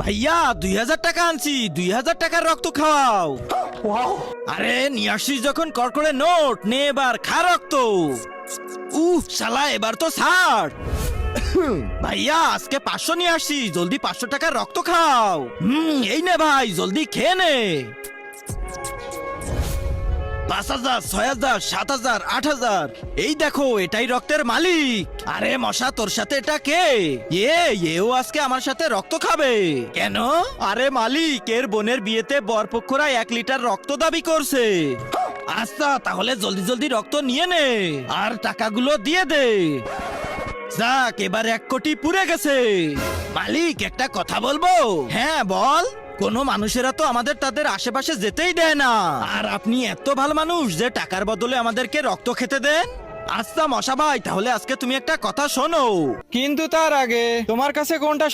ভাইয়া 2000 টাকা আনছি, 2000 টাকার রক্ত খাওয়াও। আরে নিয়ে আসিস যখন কড়কড়ে নোট নে, এবার খা রক্ত। শালা এবার তো ছাড়। ভাইয়া আজকে 500 নিয়ে আসি, জলদি 500 টাকার রক্ত খাও। এই নে ভাই, জলদি খেয়ে নে। 5000, 6000, 7000, 8000, এই দেখো এটাই রক্তের মালিক। আরে মশা, তোর সাথে এটা কে? এও আজকে আমার সাথে রক্ত খাবে কেন? আরে মালিক, এর বোনের বিয়েতে বরপক্ষরা 1 লিটার রক্ত দাবি করছে। আচ্ছা তাহলে জলদি জলদি রক্ত নিয়ে নে আর টাকাগুলো দিয়ে দে। যাক, এবার 1 কোটি পুড়ে গেছে। মালিক একটা কথা বলবো? হ্যাঁ বল। কোন মানুষেরা তো আমাদের তাদের আশেপাশে যেতেই দেয় না, আর আপনি এত ভালো মানুষ যে টাকার বদলে আমাদেরকে রক্ত খেতে দেন। আচ্ছা মশা ভাই, তাহলে আজকে তুমি একটা কথা শোনো। কিন্তু তার আগে তোমার কাছে কোনটা